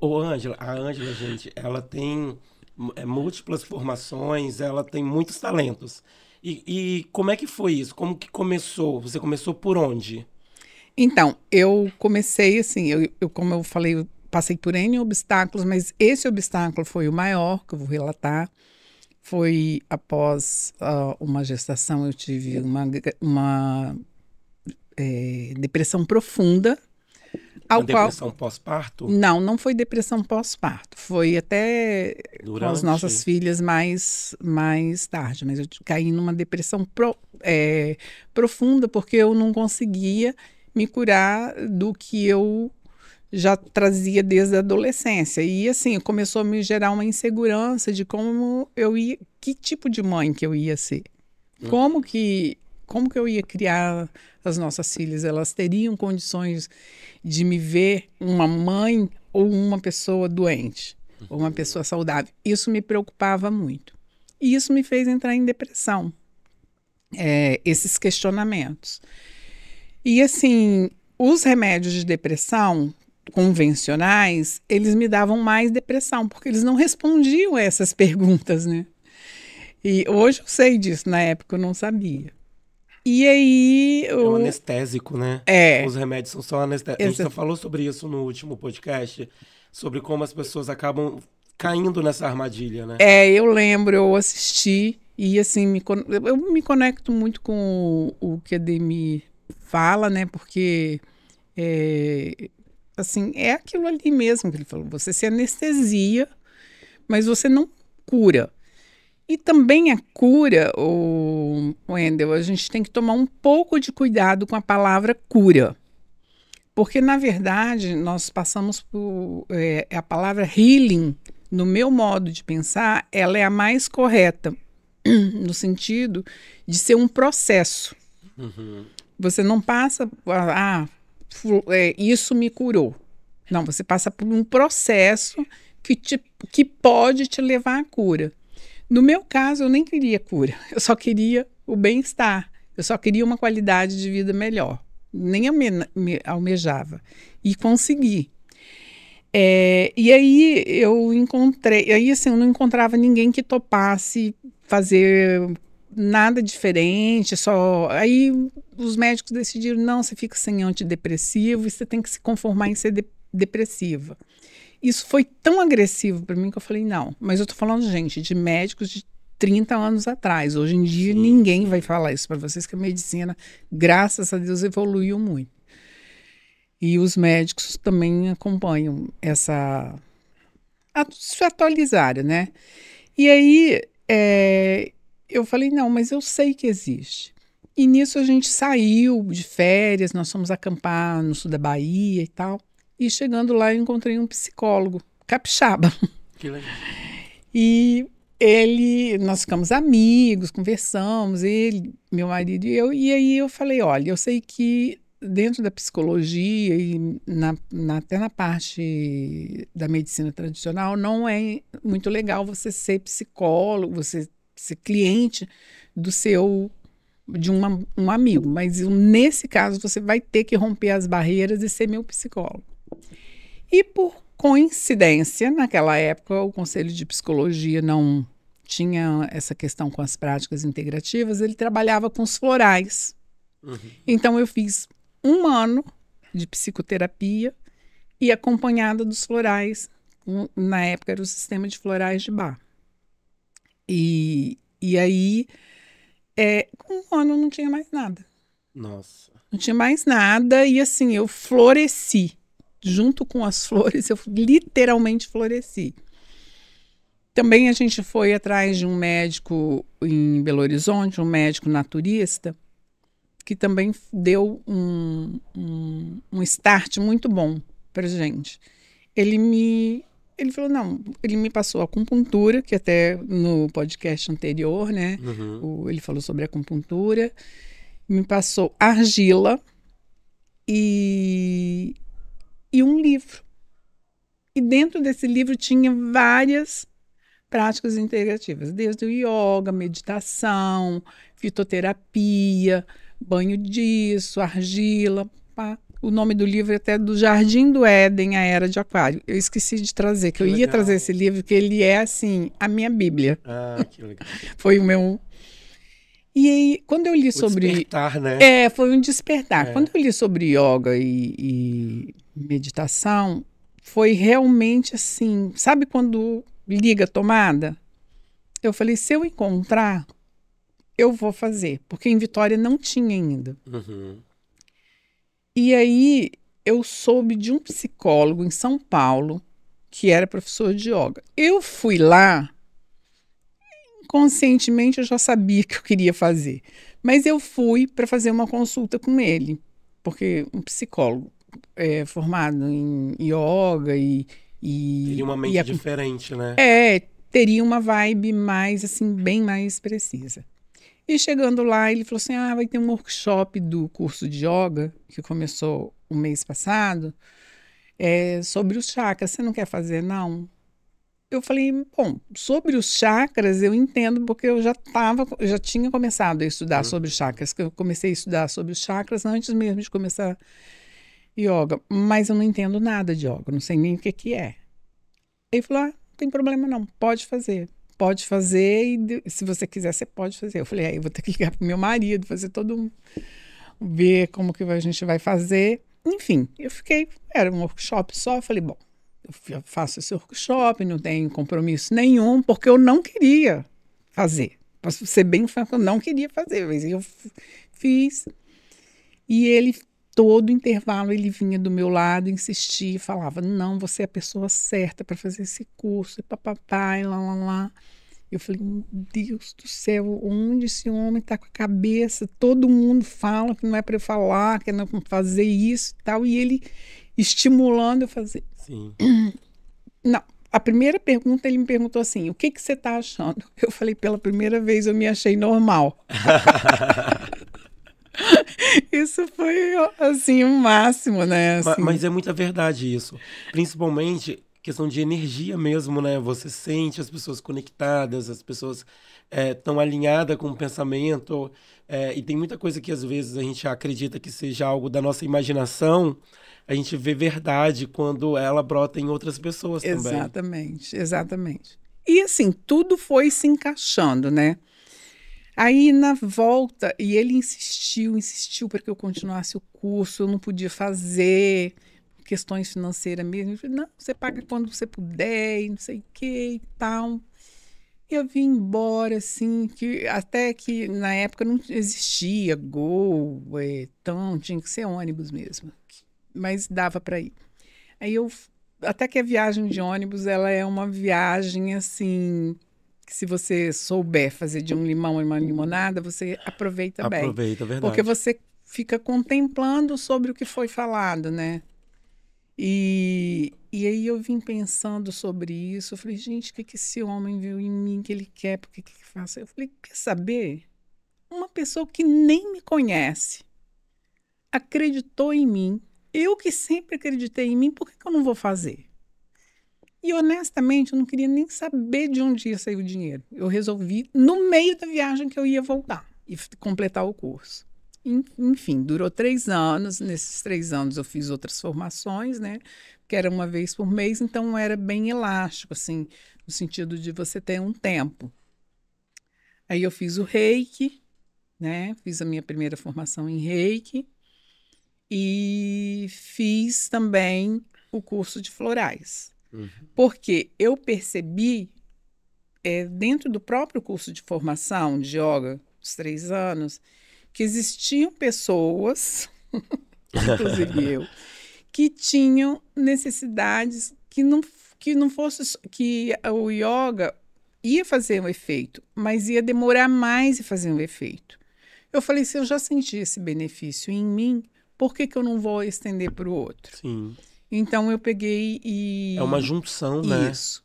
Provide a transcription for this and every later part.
Ângela, a Ângela, gente, ela tem múltiplas formações, ela tem muitos talentos. E como é que foi isso? Como que começou? Você começou por onde? Então, eu comecei assim, como eu falei, eu passei por N obstáculos, mas esse obstáculo foi o maior que eu vou relatar. Foi após uma gestação, eu tive uma depressão profunda, ao Uma qual depressão pós-parto? não foi depressão pós-parto, foi até com as nossas Durante? filhas mais tarde, mas eu caí numa depressão profunda porque eu não conseguia me curar do que eu já trazia desde a adolescência. E assim, começou a me gerar uma insegurança de como eu ia, que tipo de mãe que eu ia ser. Como que, como que eu ia criar as nossas filhas? Elas teriam condições de me ver uma mãe ou uma pessoa doente, ou uma pessoa saudável? Isso me preocupava muito. E isso me fez entrar em depressão, esses questionamentos. E assim, os remédios de depressão convencionais, eles me davam mais depressão, porque eles não respondiam a essas perguntas, né? E hoje eu sei disso, na época eu não sabia. E aí, É um anestésico, né? é, Os remédios são só anestésicos. A gente já essa, falou sobre isso no último podcast, sobre como as pessoas acabam caindo nessa armadilha, né? eu lembro, eu assisti e assim, eu me conecto muito com o que a Demi fala, né? Porque é, assim, é aquilo ali mesmo que ele falou. Você se anestesia, mas você não cura. E também a cura, o Wendel, a gente tem que tomar um pouco de cuidado com a palavra cura. Porque, na verdade, nós passamos por. A palavra healing, no meu modo de pensar, ela é a mais correta, no sentido de ser um processo. Uhum. Você não passa. Isso me curou. Não, você passa por um processo que pode te levar à cura. No meu caso, eu nem queria cura, eu só queria o bem-estar, eu só queria uma qualidade de vida melhor. Nem almejava. E consegui. E aí eu encontrei, aí assim, eu não encontrava ninguém que topasse fazer nada diferente, só. Aí os médicos decidiram: não, você fica sem antidepressivo e você tem que se conformar em ser depressiva. Isso foi tão agressivo para mim que eu falei, não, mas eu tô falando, gente, de médicos de 30 anos atrás. Hoje em dia, Sim, ninguém vai sim. falar isso para vocês, que a medicina, graças a Deus, evoluiu muito. E os médicos também acompanham se atualizarem, né? E aí, eu falei, não, mas eu sei que existe. E nisso a gente saiu de férias, nós fomos acampar no sul da Bahia e tal. E chegando lá, eu encontrei um psicólogo capixaba. Que legal. E nós ficamos amigos, conversamos, ele, meu marido e eu. E aí eu falei, olha, eu sei que dentro da psicologia e até na parte da medicina tradicional não é muito legal você ser psicólogo, você ser cliente do seu de um amigo, mas nesse caso você vai ter que romper as barreiras e ser meu psicólogo. E por coincidência, naquela época, o Conselho de Psicologia não tinha essa questão com as práticas integrativas, ele trabalhava com os florais. Uhum. Então, eu fiz um ano de psicoterapia e acompanhada dos florais. Na época, era o sistema de florais de Bach. E aí, com um ano, eu não tinha mais nada. Nossa. Não tinha mais nada e assim, eu floresci. Junto com as flores, eu literalmente floresci. Também a gente foi atrás de um médico em Belo Horizonte, um médico naturista, que também deu um start muito bom para gente. Ele me, ele falou, não, ele me passou acupuntura, que até no podcast anterior, né, Uhum. ele falou sobre acupuntura, me passou argila e, e um livro. E dentro desse livro tinha várias práticas integrativas, desde o yoga, meditação, fitoterapia, banho disso, argila, pá. O nome do livro é até Do Jardim do Éden, a Era de Aquário. Eu esqueci de trazer, que eu ia legal. trazer esse livro, que ele é, assim, a minha Bíblia. Ah, que legal. Foi o meu... E aí, quando eu li O sobre... despertar, né? Foi um despertar. É. Quando eu li sobre yoga e meditação, foi realmente assim... Sabe quando liga a tomada? Eu falei, se eu encontrar, eu vou fazer. Porque em Vitória não tinha ainda. Uhum. E aí eu soube de um psicólogo em São Paulo que era professor de yoga. Eu fui lá, conscientemente eu já sabia que eu queria fazer, mas eu fui para fazer uma consulta com ele, porque um psicólogo formado em yoga Teria uma mente diferente, né? teria uma vibe mais assim, bem mais precisa. E chegando lá, ele falou assim, vai ter um workshop do curso de yoga, que começou o mês passado, sobre os chakras. Você não quer fazer, não? Eu falei, bom, sobre os chakras eu entendo, porque eu já tinha começado a estudar sobre os chakras, que eu comecei a estudar sobre os chakras antes mesmo de começar yoga, mas eu não entendo nada de yoga, não sei nem o que é. Ele falou, não tem problema não, pode fazer. Pode fazer e se você quiser, você pode fazer. Eu falei, eu vou ter que ligar pro meu marido, fazer ver como que a gente vai fazer. Enfim, era um workshop só, eu falei, bom, eu faço esse workshop, não tenho compromisso nenhum, porque eu não queria fazer. Posso ser bem franco, eu não queria fazer, mas eu fiz. E ele, todo intervalo, ele vinha do meu lado, insistia, falava, não, você é a pessoa certa para fazer esse curso, e papapá, e lá. Eu falei, meu Deus do céu, onde esse homem está com a cabeça? Todo mundo fala que não é para eu falar, que não é para fazer isso e tal, e ele estimulando eu fazer. Sim. Não, a primeira pergunta ele me perguntou assim, o que você está achando? Eu falei, pela primeira vez eu me achei normal. Isso foi, assim, o máximo, né? Assim. Mas é muita verdade isso. Principalmente questão de energia mesmo, né? Você sente as pessoas conectadas, as pessoas estão alinhadas com o pensamento. E tem muita coisa que às vezes a gente acredita que seja algo da nossa imaginação. A gente vê verdade quando ela brota em outras pessoas também. Exatamente. E assim, tudo foi se encaixando, né? Aí, na volta, e ele insistiu para que eu continuasse o curso, eu não podia fazer, questões financeiras mesmo. Eu falei, não, você paga quando você puder, e não sei o que e tal. Eu vim embora, assim, até que na época não existia Gol, tinha que ser ônibus mesmo, mas dava para ir. Aí até que a viagem de ônibus, ela é uma viagem, assim... que se você souber fazer de um limão e uma limonada, você aproveita bem. Aproveita, verdade. Porque você fica contemplando sobre o que foi falado, né? E aí eu vim pensando sobre isso. Eu falei, gente, o que esse homem viu em mim que ele quer? Por que faça? Eu falei, quer saber? Uma pessoa que nem me conhece acreditou em mim. Eu que sempre acreditei em mim, por que eu não vou fazer? E, honestamente, eu não queria nem saber de onde ia sair o dinheiro. Eu resolvi, no meio da viagem, que eu ia voltar e completar o curso. Enfim, durou 3 anos. Nesses 3 anos eu fiz outras formações, né? Que era uma vez por mês, então era bem elástico, assim, no sentido de você ter um tempo. Aí eu fiz o Reiki, né? Fiz a minha primeira formação em Reiki e fiz também o curso de florais. Porque eu percebi, dentro do próprio curso de formação de yoga, os 3 anos, que existiam pessoas, inclusive eu, que tinham necessidades que não fosse, que o yoga ia fazer um efeito, mas ia demorar mais em fazer um efeito. Eu falei, se eu já senti esse benefício em mim, por que eu não vou estender para o outro? Sim. Então, eu peguei e... É uma junção, né? Isso.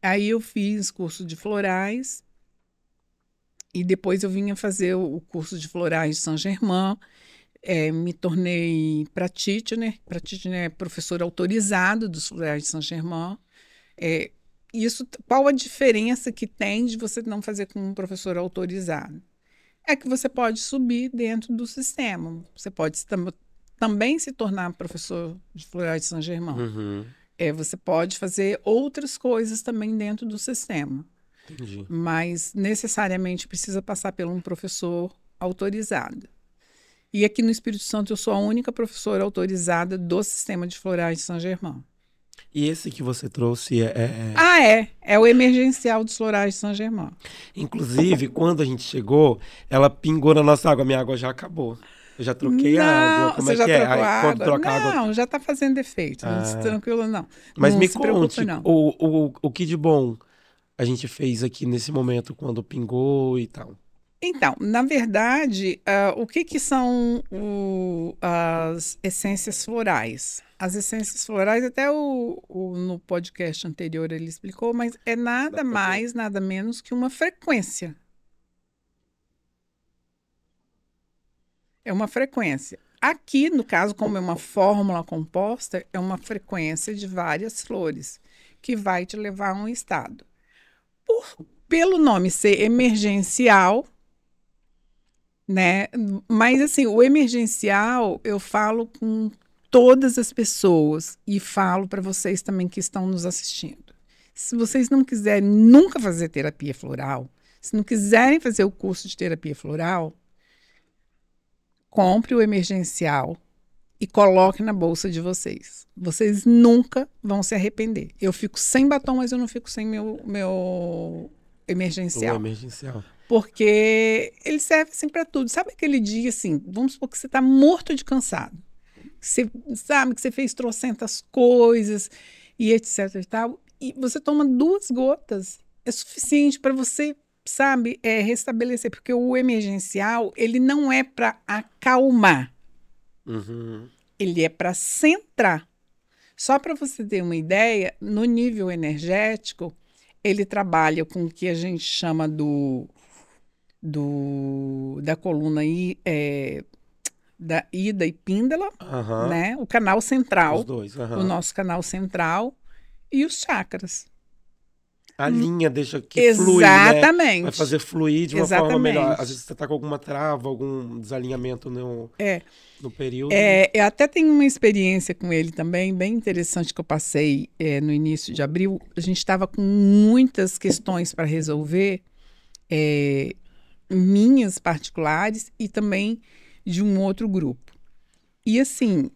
Aí eu fiz curso de florais e depois eu vinha fazer o curso de florais de Saint-Germain. Me tornei practitioner. Practitioner é professor autorizado dos florais de Saint-Germain. Qual a diferença que tem de você não fazer com um professor autorizado? É que você pode subir dentro do sistema. Você pode também se tornar professor de florais de Saint-Germain. Uhum. Você pode fazer outras coisas também dentro do sistema. Entendi. Mas necessariamente precisa passar por um professor autorizado. E aqui no Espírito Santo eu sou a única professora autorizada do sistema de florais de Saint-Germain. E esse que você trouxe É o emergencial dos florais de Saint-Germain. Inclusive, quando a gente chegou, ela pingou na nossa água. Minha água já acabou. Eu já troquei a água. Como você é já que é? trocou a Aí, quando água? troca a água... Não, já está fazendo efeito. Tranquilo, não. Mas não me se conte, preocupe, não. o que de bom a gente fez aqui nesse momento, quando pingou e tal? Então, na verdade, o que são as essências florais? As essências florais, até no podcast anterior ele explicou, mas é nada mais, nada menos que uma frequência. É uma frequência. Aqui, no caso, como é uma fórmula composta, é uma frequência de várias flores, que vai te levar a um estado. Pelo nome ser emergencial, né? Mas assim, o emergencial eu falo com todas as pessoas e falo para vocês também que estão nos assistindo. Se vocês não quiserem nunca fazer terapia floral, se não quiserem fazer o curso de terapia floral, compre o emergencial e coloque na bolsa de vocês. Vocês nunca vão se arrepender. Eu fico sem batom, mas eu não fico sem meu emergencial. O emergencial. Porque ele serve assim para tudo. Sabe aquele dia assim, vamos supor que você está morto de cansado. Você sabe que você fez trocentas coisas e etc e tal. E você toma 2 gotas. É suficiente para você, sabe, restabelecer. Porque o emergencial, ele não é para acalmar. Uhum. Ele é para centrar. Só para você ter uma ideia, no nível energético, ele trabalha com o que a gente chama da coluna da Ida e Píndala, né? O canal central, os dois, o nosso canal central e os chakras. A linha deixa que flui, Exatamente. né? Vai fazer fluir de uma forma melhor. Às vezes você está com alguma trava, algum desalinhamento no período. Eu até tenho uma experiência com ele também, bem interessante, que eu passei no início de abril. A gente estava com muitas questões para resolver, minhas particulares e também de um outro grupo. E assim,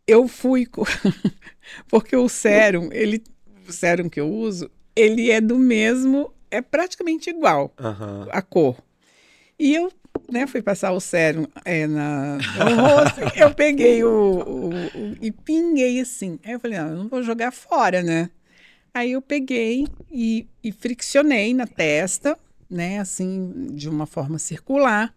eu fui... Porque o sérum que eu uso, ele é do mesmo, é praticamente igual a cor. E eu fui passar o sérum no rosto, eu peguei e pinguei assim. Aí eu falei, não, eu não vou jogar fora, né? Aí eu peguei e friccionei na testa, né, assim, de uma forma circular.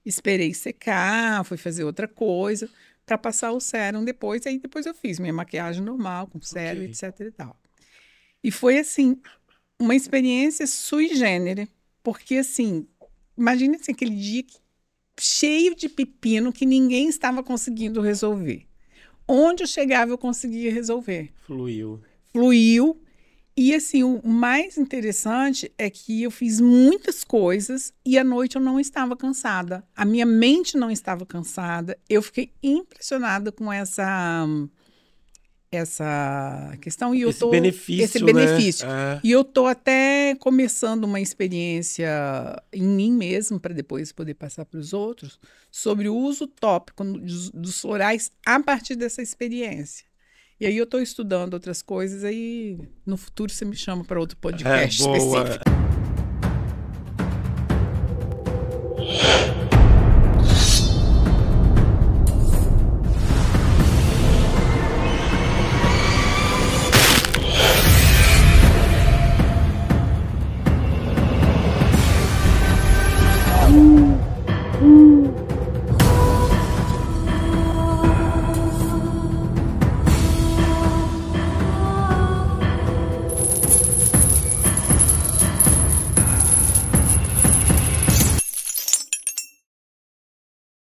Esperei secar, fui fazer outra coisa para passar o sérum depois. Aí depois eu fiz minha maquiagem normal, com sérum, etc e tal. E foi, assim, uma experiência sui generis, porque, assim, imagine assim, aquele dia cheio de pepino que ninguém estava conseguindo resolver. Onde eu chegava, eu conseguia resolver. Fluiu. E, assim, o mais interessante é que eu fiz muitas coisas e à noite eu não estava cansada. A minha mente não estava cansada. Eu fiquei impressionada com essa questão. E esse benefício, né? E eu estou até começando uma experiência em mim mesmo, para depois poder passar para os outros, sobre o uso tópico dos florais a partir dessa experiência. E aí eu estou estudando outras coisas, aí no futuro você me chama para outro podcast específico.